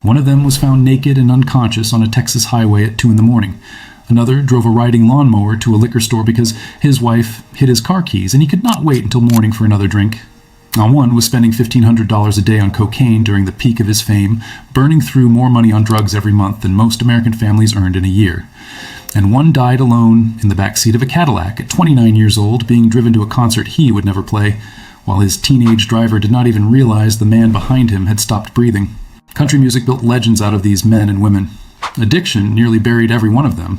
One of them was found naked and unconscious on a Texas highway at 2 a.m. Another drove a riding lawnmower to a liquor store because his wife hid his car keys and he could not wait until morning for another drink. One was spending $1,500 a day on cocaine during the peak of his fame, burning through more money on drugs every month than most American families earned in a year. And one died alone in the backseat of a Cadillac at 29 years old, being driven to a concert he would never play, while his teenage driver did not even realize the man behind him had stopped breathing. Country music built legends out of these men and women. Addiction nearly buried every one of them.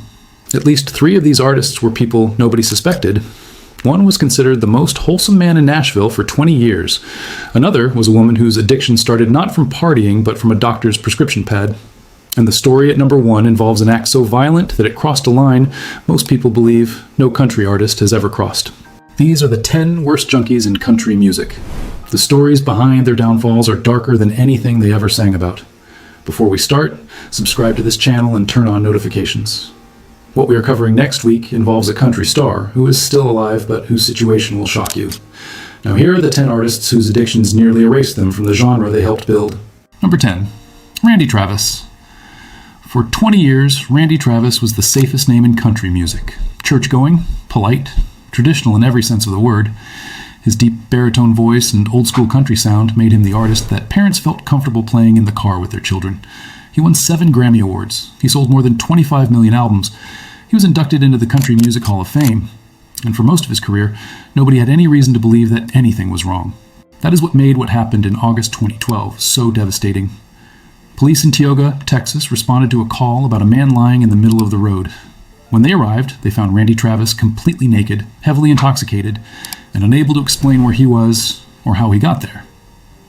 At least 3 of these artists were people nobody suspected. One was considered the most wholesome man in Nashville for 20 years. Another was a woman whose addiction started not from partying, but from a doctor's prescription pad. And the story at number 1 involves an act so violent that it crossed a line most people believe no country artist has ever crossed. These are the 10 worst junkies in country music. The stories behind their downfalls are darker than anything they ever sang about. Before we start, subscribe to this channel and turn on notifications. What we are covering next week involves a country star who is still alive but whose situation will shock you. Now here are the 10 artists whose addictions nearly erased them from the genre they helped build. Number 10. Randy Travis. For 20 years, Randy Travis was the safest name in country music. Church-going, polite, traditional in every sense of the word. His deep baritone voice and old-school country sound made him the artist that parents felt comfortable playing in the car with their children. He won 7 Grammy Awards. He sold more than 25 million albums. He was inducted into the Country Music Hall of Fame. And for most of his career, nobody had any reason to believe that anything was wrong. That is what made what happened in August 2012 so devastating. Police in Tioga, Texas, responded to a call about a man lying in the middle of the road. When they arrived, they found Randy Travis completely naked, heavily intoxicated, and unable to explain where he was or how he got there.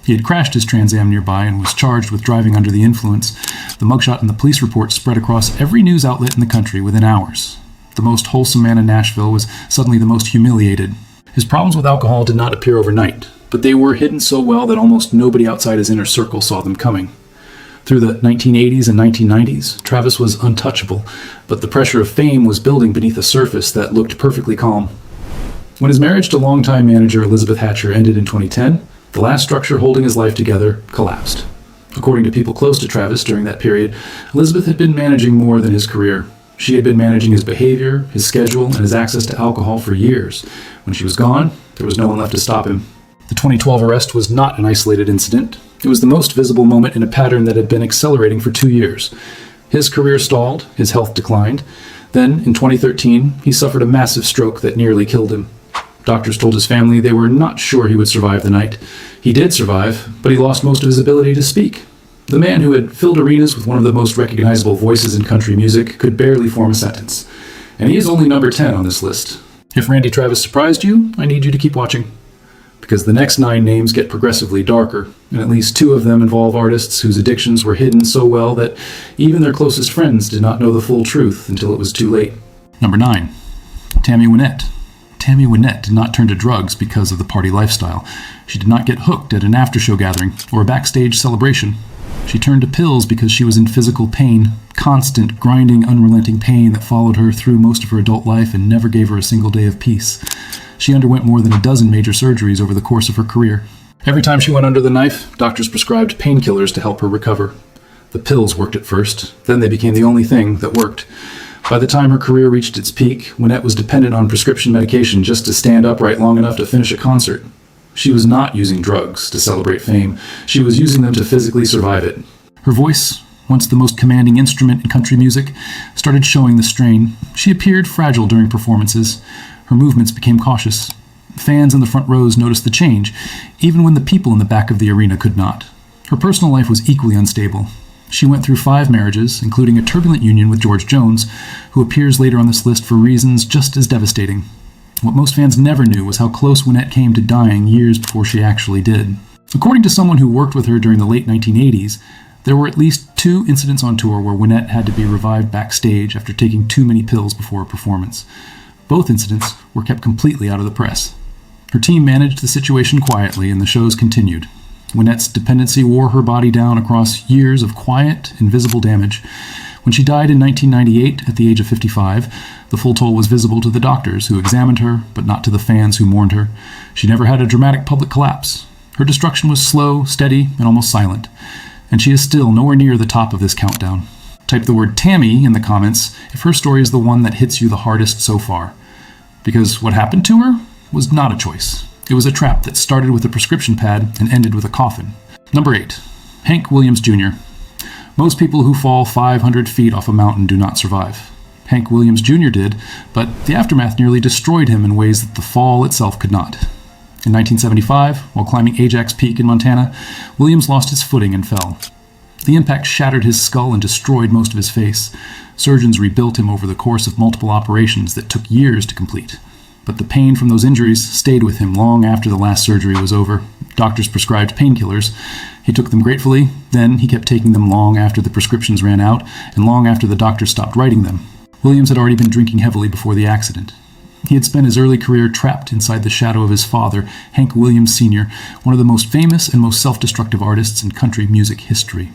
He had crashed his Trans Am nearby and was charged with driving under the influence. The mugshot and the police report spread across every news outlet in the country within hours. The most wholesome man in Nashville was suddenly the most humiliated. His problems with alcohol did not appear overnight, but they were hidden so well that almost nobody outside his inner circle saw them coming. Through the 1980s and 1990s, Travis was untouchable, but the pressure of fame was building beneath a surface that looked perfectly calm. When his marriage to longtime manager Elizabeth Hatcher ended in 2010, the last structure holding his life together collapsed. According to people close to Travis during that period, Elizabeth had been managing more than his career. She had been managing his behavior, his schedule, and his access to alcohol for years. When she was gone, there was no one left to stop him. The 2012 arrest was not an isolated incident. It was the most visible moment in a pattern that had been accelerating for 2 years. His career stalled, his health declined. Then, in 2013, he suffered a massive stroke that nearly killed him. Doctors told his family they were not sure he would survive the night. He did survive, but he lost most of his ability to speak. The man who had filled arenas with one of the most recognizable voices in country music could barely form a sentence. And he is only number 10 on this list. If Randy Travis surprised you, I need you to keep watching. Because the next 9 names get progressively darker, and at least 2 of them involve artists whose addictions were hidden so well that even their closest friends did not know the full truth until it was too late. Number 9. Tammy Wynette. Tammy Wynette did not turn to drugs because of the party lifestyle. She did not get hooked at an after-show gathering or a backstage celebration. She turned to pills because she was in physical pain, constant, grinding, unrelenting pain that followed her through most of her adult life and never gave her a single day of peace. She underwent more than a dozen major surgeries over the course of her career. Every time she went under the knife, doctors prescribed painkillers to help her recover. The pills worked at first, then they became the only thing that worked. By the time her career reached its peak, Wynette was dependent on prescription medication just to stand upright long enough to finish a concert. She was not using drugs to celebrate fame. She was using them to physically survive it. Her voice, once the most commanding instrument in country music, started showing the strain. She appeared fragile during performances. Her movements became cautious. Fans in the front rows noticed the change, even when the people in the back of the arena could not. Her personal life was equally unstable. She went through 5 marriages, including a turbulent union with George Jones, who appears later on this list for reasons just as devastating. What most fans never knew was how close Wynette came to dying years before she actually did. According to someone who worked with her during the late 1980s, there were at least 2 incidents on tour where Wynette had to be revived backstage after taking too many pills before a performance. Both incidents were kept completely out of the press. Her team managed the situation quietly, and the shows continued. Wynette's dependency wore her body down across years of quiet, invisible damage. When she died in 1998 at the age of 55, the full toll was visible to the doctors who examined her, but not to the fans who mourned her. She never had a dramatic public collapse. Her destruction was slow, steady, and almost silent. and she is still nowhere near the top of this countdown. Type the word Tammy in the comments if her story is the one that hits you the hardest so far. Because what happened to her was not a choice. It was a trap that started with a prescription pad and ended with a coffin. Number 8. Hank Williams Jr. Most people who fall 500 feet off a mountain do not survive. Hank Williams Jr. did, but the aftermath nearly destroyed him in ways that the fall itself could not. In 1975, while climbing Ajax Peak in Montana, Williams lost his footing and fell. The impact shattered his skull and destroyed most of his face. Surgeons rebuilt him over the course of multiple operations that took years to complete. But the pain from those injuries stayed with him long after the last surgery was over. Doctors prescribed painkillers. He took them gratefully, then he kept taking them long after the prescriptions ran out and long after the doctors stopped writing them. Williams had already been drinking heavily before the accident. He had spent his early career trapped inside the shadow of his father, Hank Williams Sr., one of the most famous and most self-destructive artists in country music history.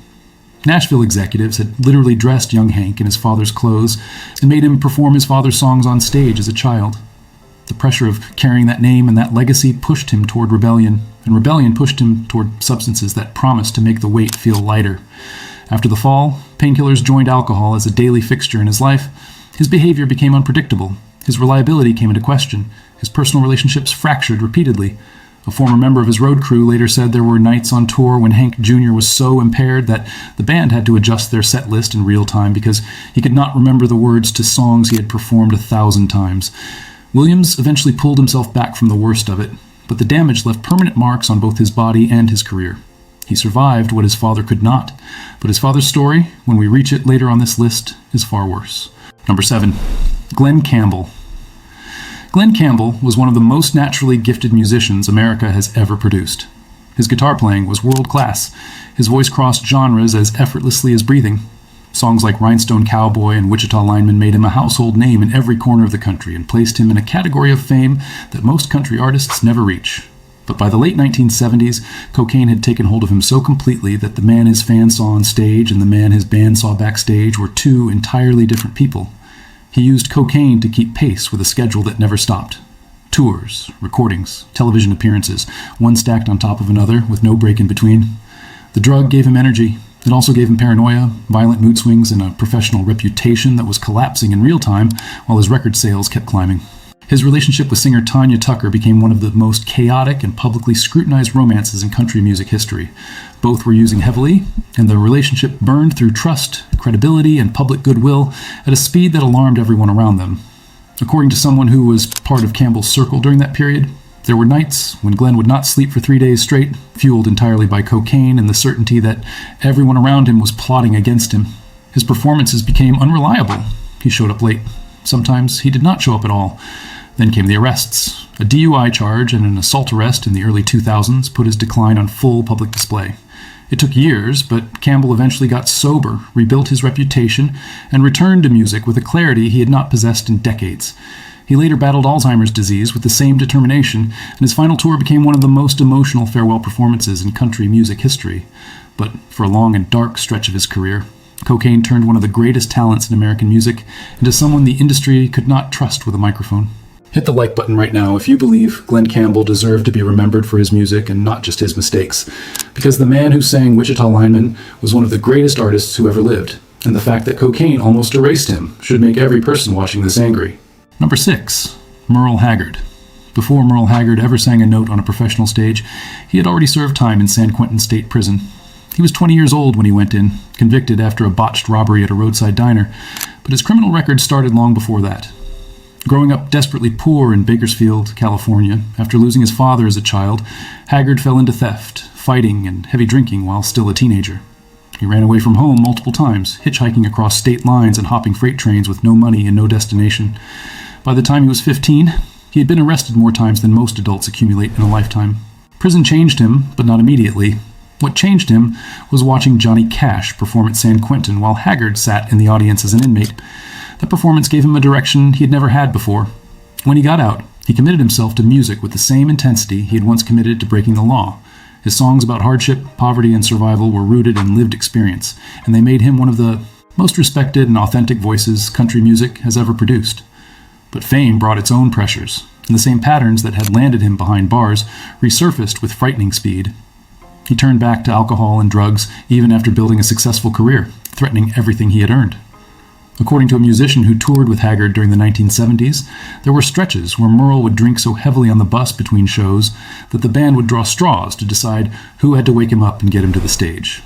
Nashville executives had literally dressed young Hank in his father's clothes and made him perform his father's songs on stage as a child. The pressure of carrying that name and that legacy pushed him toward rebellion, and rebellion pushed him toward substances that promised to make the weight feel lighter. After the fall, painkillers joined alcohol as a daily fixture in his life. His behavior became unpredictable. His reliability came into question. His personal relationships fractured repeatedly. A former member of his road crew later said there were nights on tour when Hank Jr. was so impaired that the band had to adjust their set list in real time because he could not remember the words to songs he had performed 1,000 times. Williams eventually pulled himself back from the worst of it, but the damage left permanent marks on both his body and his career. He survived what his father could not, but his father's story, when we reach it later on this list, is far worse. Number 7. Glen Campbell. Glen Campbell was one of the most naturally gifted musicians America has ever produced. His guitar playing was world-class. His voice crossed genres as effortlessly as breathing. Songs like Rhinestone Cowboy and Wichita Lineman made him a household name in every corner of the country and placed him in a category of fame that most country artists never reach. But by the late 1970s, cocaine had taken hold of him so completely that the man his fans saw on stage and the man his band saw backstage were two entirely different people. He used cocaine to keep pace with a schedule that never stopped. Tours, recordings, television appearances, one stacked on top of another with no break in between. The drug gave him energy. It also gave him paranoia, violent mood swings, and a professional reputation that was collapsing in real time while his record sales kept climbing. His relationship with singer Tanya Tucker became one of the most chaotic and publicly scrutinized romances in country music history. Both were using heavily, and the relationship burned through trust, credibility, and public goodwill at a speed that alarmed everyone around them. According to someone who was part of Campbell's circle during that period, there were nights when Glen would not sleep for 3 days straight, fueled entirely by cocaine and the certainty that everyone around him was plotting against him. His performances became unreliable. He showed up late. Sometimes he did not show up at all. Then came the arrests. A DUI charge and an assault arrest in the early 2000s put his decline on full public display. It took years, but Campbell eventually got sober, rebuilt his reputation, and returned to music with a clarity he had not possessed in decades. He later battled Alzheimer's disease with the same determination, and his final tour became one of the most emotional farewell performances in country music history. But for a long and dark stretch of his career, cocaine turned one of the greatest talents in American music into someone the industry could not trust with a microphone. Hit the like button right now if you believe Glen Campbell deserved to be remembered for his music and not just his mistakes. Because the man who sang Wichita Lineman was one of the greatest artists who ever lived, and the fact that cocaine almost erased him should make every person watching this angry. Number 6. Merle Haggard. Before Merle Haggard ever sang a note on a professional stage, he had already served time in San Quentin State Prison. He was 20 years old when he went in, convicted after a botched robbery at a roadside diner, but his criminal record started long before that. Growing up desperately poor in Bakersfield, California, after losing his father as a child, Haggard fell into theft, fighting, and heavy drinking while still a teenager. He ran away from home multiple times, hitchhiking across state lines and hopping freight trains with no money and no destination. By the time he was 15, he had been arrested more times than most adults accumulate in a lifetime. Prison changed him, but not immediately. What changed him was watching Johnny Cash perform at San Quentin while Haggard sat in the audience as an inmate. That performance gave him a direction he had never had before. When he got out, he committed himself to music with the same intensity he had once committed to breaking the law. His songs about hardship, poverty, and survival were rooted in lived experience, and they made him one of the most respected and authentic voices country music has ever produced. But fame brought its own pressures, and the same patterns that had landed him behind bars resurfaced with frightening speed. He turned back to alcohol and drugs even after building a successful career, threatening everything he had earned. According to a musician who toured with Haggard during the 1970s, there were stretches where Merle would drink so heavily on the bus between shows that the band would draw straws to decide who had to wake him up and get him to the stage.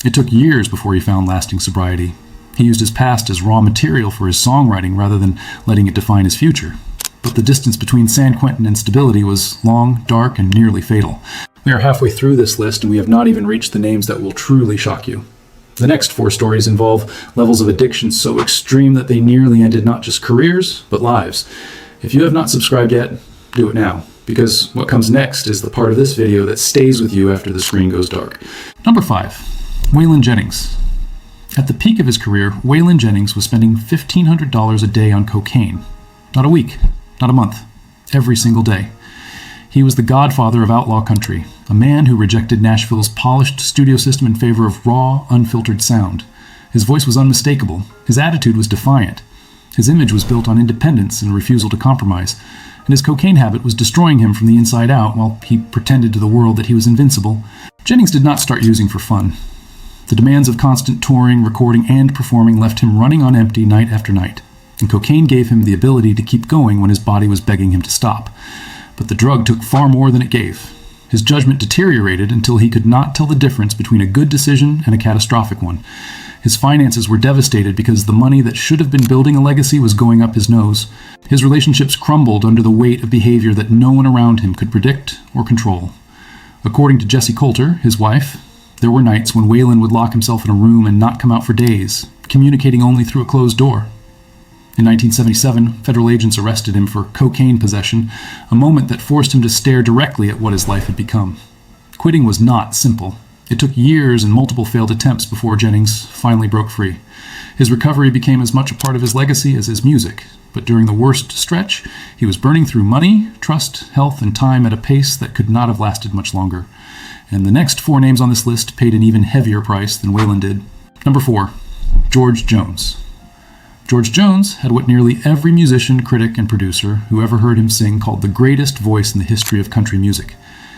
It took years before he found lasting sobriety. He used his past as raw material for his songwriting rather than letting it define his future. But the distance between San Quentin and stability was long, dark, and nearly fatal. We are halfway through this list, and we have not even reached the names that will truly shock you. The next 4 stories involve levels of addiction so extreme that they nearly ended not just careers, but lives. If you have not subscribed yet, do it now, because what comes next is the part of this video that stays with you after the screen goes dark. Number 5. Waylon Jennings. At the peak of his career, Waylon Jennings was spending $1,500 a day on cocaine. Not a week, not a month, every single day. He was the godfather of outlaw country, a man who rejected Nashville's polished studio system in favor of raw, unfiltered sound. His voice was unmistakable. His attitude was defiant. His image was built on independence and refusal to compromise, and his cocaine habit was destroying him from the inside out while he pretended to the world that he was invincible. Jennings did not start using for fun. The demands of constant touring, recording, and performing left him running on empty night after night, and cocaine gave him the ability to keep going when his body was begging him to stop. But the drug took far more than it gave. His judgment deteriorated until he could not tell the difference between a good decision and a catastrophic one. His finances were devastated because the money that should have been building a legacy was going up his nose. His relationships crumbled under the weight of behavior that no one around him could predict or control. According to Jessie Coulter, his wife, there were nights when Waylon would lock himself in a room and not come out for days, communicating only through a closed door. In 1977, federal agents arrested him for cocaine possession, a moment that forced him to stare directly at what his life had become. Quitting was not simple. It took years and multiple failed attempts before Jennings finally broke free. His recovery became as much a part of his legacy as his music, but during the worst stretch, he was burning through money, trust, health, and time at a pace that could not have lasted much longer. And the next 4 names on this list paid an even heavier price than Waylon did. Number 4, George Jones. George Jones had what nearly every musician, critic, and producer who ever heard him sing called the greatest voice in the history of country music.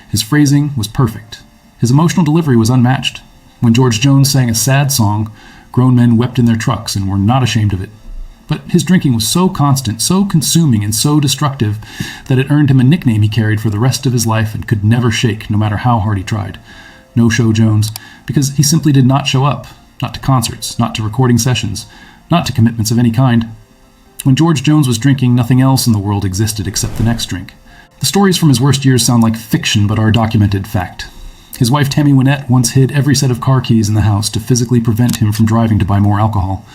His phrasing was perfect. His emotional delivery was unmatched. When George Jones sang a sad song, grown men wept in their trucks and were not ashamed of it. But his drinking was so constant, so consuming, and so destructive that it earned him a nickname he carried for the rest of his life and could never shake, no matter how hard he tried. No-Show Jones, because he simply did not show up, not to concerts, not to recording sessions, not to commitments of any kind. When George Jones was drinking, nothing else in the world existed except the next drink. The stories from his worst years sound like fiction, but are documented fact. His wife Tammy Wynette once hid every set of car keys in the house to physically prevent him from driving to buy more alcohol.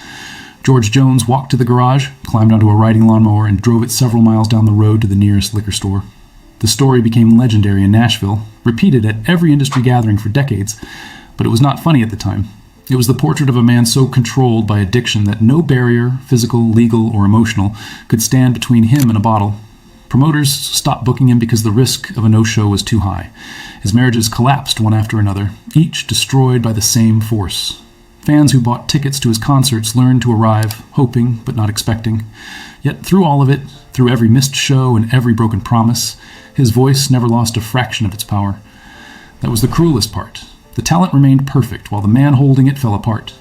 George Jones walked to the garage, climbed onto a riding lawnmower, and drove it several miles down the road to the nearest liquor store. The story became legendary in Nashville, repeated at every industry gathering for decades, but it was not funny at the time. It was the portrait of a man so controlled by addiction that no barrier, physical, legal, or emotional, could stand between him and a bottle. Promoters stopped booking him because the risk of a no-show was too high. His marriages collapsed one after another, each destroyed by the same force. Fans who bought tickets to his concerts learned to arrive, hoping but not expecting. Yet through all of it, through every missed show and every broken promise, his voice never lost a fraction of its power. That was the cruelest part. The talent remained perfect, while the man holding it fell apart.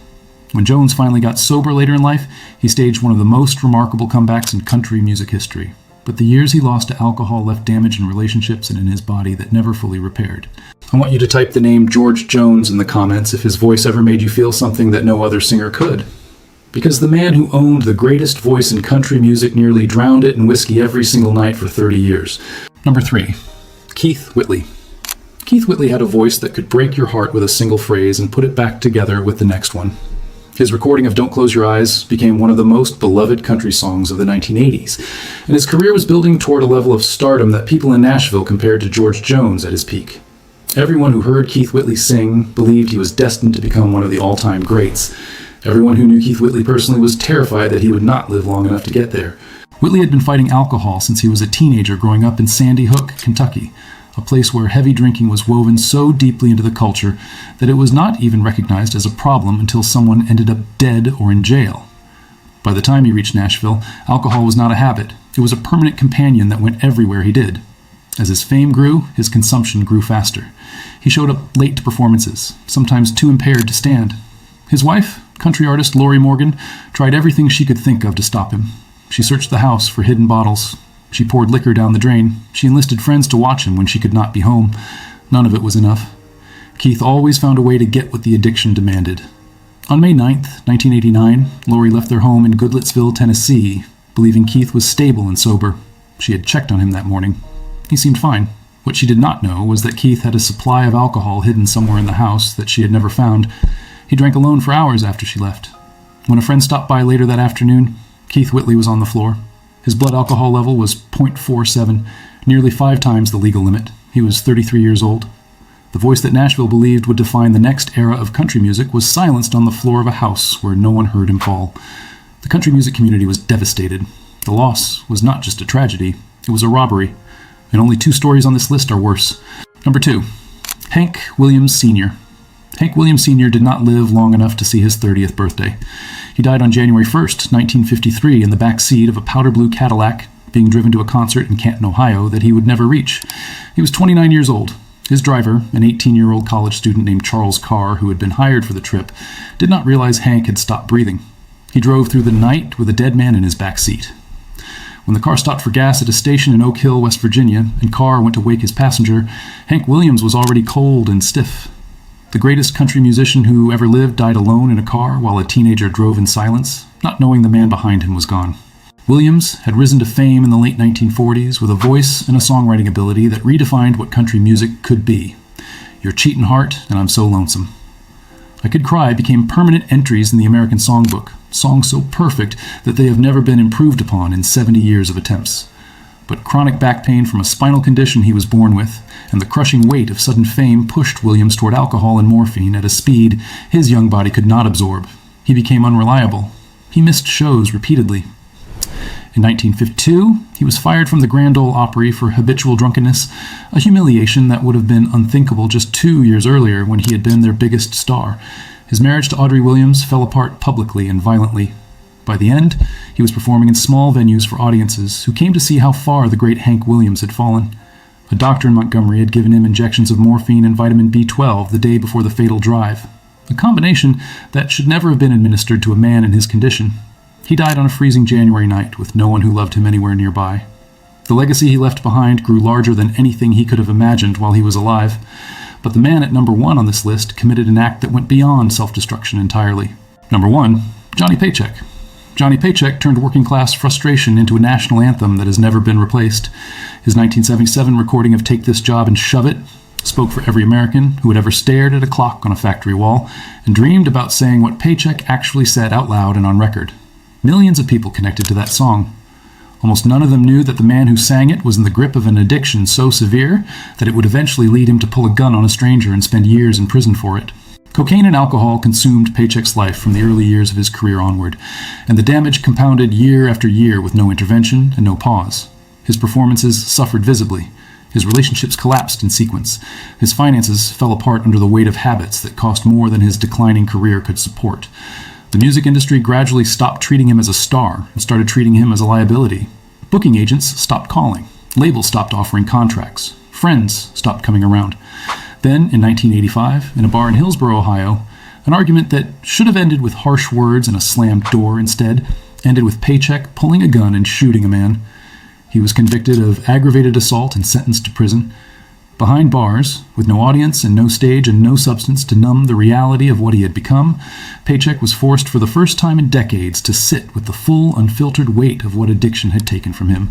When Jones finally got sober later in life, he staged one of the most remarkable comebacks in country music history. But the years he lost to alcohol left damage in relationships and in his body that never fully repaired. I want you to type the name George Jones in the comments if his voice ever made you feel something that no other singer could. Because the man who owned the greatest voice in country music nearly drowned it in whiskey every single night for 30 years. Number 3, Keith Whitley. Keith Whitley had a voice that could break your heart with a single phrase and put it back together with the next one. His recording of Don't Close Your Eyes became one of the most beloved country songs of the 1980s, and his career was building toward a level of stardom that people in Nashville compared to George Jones at his peak. Everyone who heard Keith Whitley sing believed he was destined to become one of the all-time greats. Everyone who knew Keith Whitley personally was terrified that he would not live long enough to get there. Whitley had been fighting alcohol since he was a teenager growing up in Sandy Hook, Kentucky, a place where heavy drinking was woven so deeply into the culture that it was not even recognized as a problem until someone ended up dead or in jail. By the time he reached Nashville, alcohol was not a habit. It was a permanent companion that went everywhere he did. As his fame grew, his consumption grew faster. He showed up late to performances, sometimes too impaired to stand. His wife, country artist Lori Morgan, tried everything she could think of to stop him. She searched the house for hidden bottles. She poured liquor down the drain. She enlisted friends to watch him when she could not be home. None of it was enough. Keith always found a way to get what the addiction demanded. On May 9th, 1989, Lori left their home in Goodlettsville, Tennessee, believing Keith was stable and sober. She had checked on him that morning. He seemed fine. What she did not know was that Keith had a supply of alcohol hidden somewhere in the house that she had never found. He drank alone for hours after she left. When a friend stopped by later that afternoon, Keith Whitley was on the floor. His blood alcohol level was .47, nearly 5 times the legal limit. He was 33 years old. The voice that Nashville believed would define the next era of country music was silenced on the floor of a house where no one heard him fall. The country music community was devastated. The loss was not just a tragedy, it was a robbery. And only 2 stories on this list are worse. Number 2, Hank Williams Sr. Hank Williams Sr. did not live long enough to see his 30th birthday. He died on January 1st, 1953, in the back seat of a powder blue Cadillac, being driven to a concert in Canton, Ohio, that he would never reach. He was 29 years old. His driver, an 18-year-old college student named Charles Carr, who had been hired for the trip, did not realize Hank had stopped breathing. He drove through the night with a dead man in his back seat. When the car stopped for gas at a station in Oak Hill, West Virginia, and Carr went to wake his passenger, Hank Williams was already cold and stiff. The greatest country musician who ever lived died alone in a car while a teenager drove in silence, not knowing the man behind him was gone. Williams had risen to fame in the late 1940s with a voice and a songwriting ability that redefined what country music could be. Your Cheatin' Heart and I'm So Lonesome. I Could Cry became permanent entries in the American Songbook, songs so perfect that they have never been improved upon in 70 years of attempts. But chronic back pain from a spinal condition he was born with, and the crushing weight of sudden fame pushed Williams toward alcohol and morphine at a speed his young body could not absorb. He became unreliable. He missed shows repeatedly. In 1952, he was fired from the Grand Ole Opry for habitual drunkenness, a humiliation that would have been unthinkable just 2 years earlier when he had been their biggest star. His marriage to Audrey Williams fell apart publicly and violently. By the end, he was performing in small venues for audiences who came to see how far the great Hank Williams had fallen. A doctor in Montgomery had given him injections of morphine and vitamin B12 the day before the fatal drive, a combination that should never have been administered to a man in his condition. He died on a freezing January night with no one who loved him anywhere nearby. The legacy he left behind grew larger than anything he could have imagined while he was alive, but the man at number 1 on this list committed an act that went beyond self-destruction entirely. Number 1, Johnny Paycheck. Johnny Paycheck turned working-class frustration into a national anthem that has never been replaced. His 1977 recording of Take This Job and Shove It spoke for every American who had ever stared at a clock on a factory wall and dreamed about saying what Paycheck actually said out loud and on record. Millions of people connected to that song. Almost none of them knew that the man who sang it was in the grip of an addiction so severe that it would eventually lead him to pull a gun on a stranger and spend years in prison for it. Cocaine and alcohol consumed Paycheck's life from the early years of his career onward, and the damage compounded year after year with no intervention and no pause. His performances suffered visibly. His relationships collapsed in sequence. His finances fell apart under the weight of habits that cost more than his declining career could support. The music industry gradually stopped treating him as a star and started treating him as a liability. Booking agents stopped calling. Labels stopped offering contracts. Friends stopped coming around. Then, in 1985, in a bar in Hillsboro, Ohio, an argument that should have ended with harsh words and a slammed door instead ended with Paycheck pulling a gun and shooting a man. He was convicted of aggravated assault and sentenced to prison. Behind bars, with no audience and no stage and no substance to numb the reality of what he had become, Paycheck was forced for the first time in decades to sit with the full, unfiltered weight of what addiction had taken from him.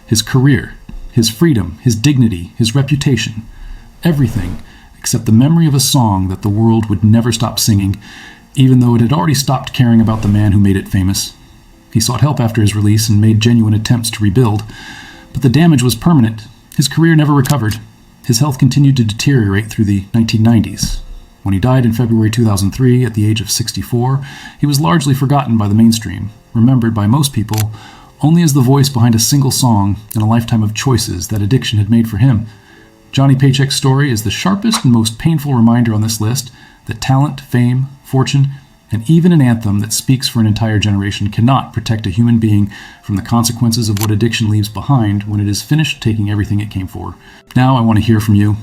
His career, his freedom, his dignity, his reputation, everything except the memory of a song that the world would never stop singing, even though it had already stopped caring about the man who made it famous. He sought help after his release and made genuine attempts to rebuild, but the damage was permanent. His career never recovered. His health continued to deteriorate through the 1990s. When he died in February 2003 at the age of 64, he was largely forgotten by the mainstream, remembered by most people only as the voice behind a single song and a lifetime of choices that addiction had made for him. Johnny Paycheck's story is the sharpest and most painful reminder on this list that talent, fame, fortune, And even an anthem that speaks for an entire generation cannot protect a human being from the consequences of what addiction leaves behind when it is finished taking everything it came for. Now I want to hear from you.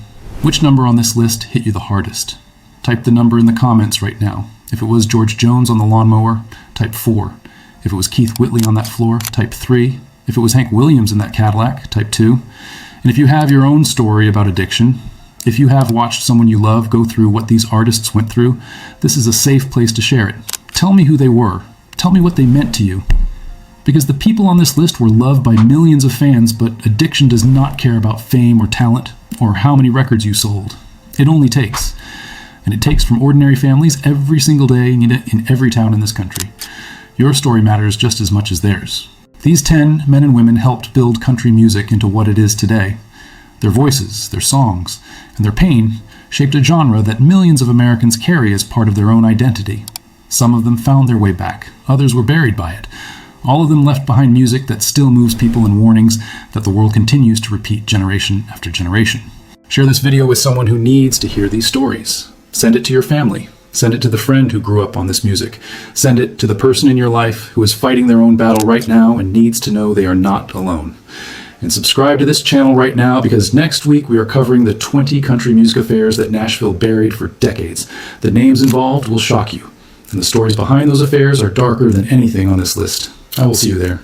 Which number on this list hit you the hardest? Type the number in the comments right now. If it was George Jones on the lawnmower, type 4. If it was Keith Whitley on that floor, type 3. If it was Hank Williams in that Cadillac, type 2. And if you have your own story about addiction, if you have watched someone you love go through what these artists went through, this is a safe place to share it. Tell me who they were. Tell me what they meant to you. Because the people on this list were loved by millions of fans, but addiction does not care about fame or talent or how many records you sold. It only takes. And it takes from ordinary families every single day in every town in this country. Your story matters just as much as theirs. These 10 men and women helped build country music into what it is today. Their voices, their songs, and their pain shaped a genre that millions of Americans carry as part of their own identity. Some of them found their way back. Others were buried by it. All of them left behind music that still moves people and warnings that the world continues to repeat generation after generation. Share this video with someone who needs to hear these stories. Send it to your family. Send it to the friend who grew up on this music. Send it to the person in your life who is fighting their own battle right now and needs to know they are not alone. And subscribe to this channel right now, because next week we are covering the 20 country music affairs that Nashville buried for decades. The names involved will shock you, and the stories behind those affairs are darker than anything on this list. I will see you there.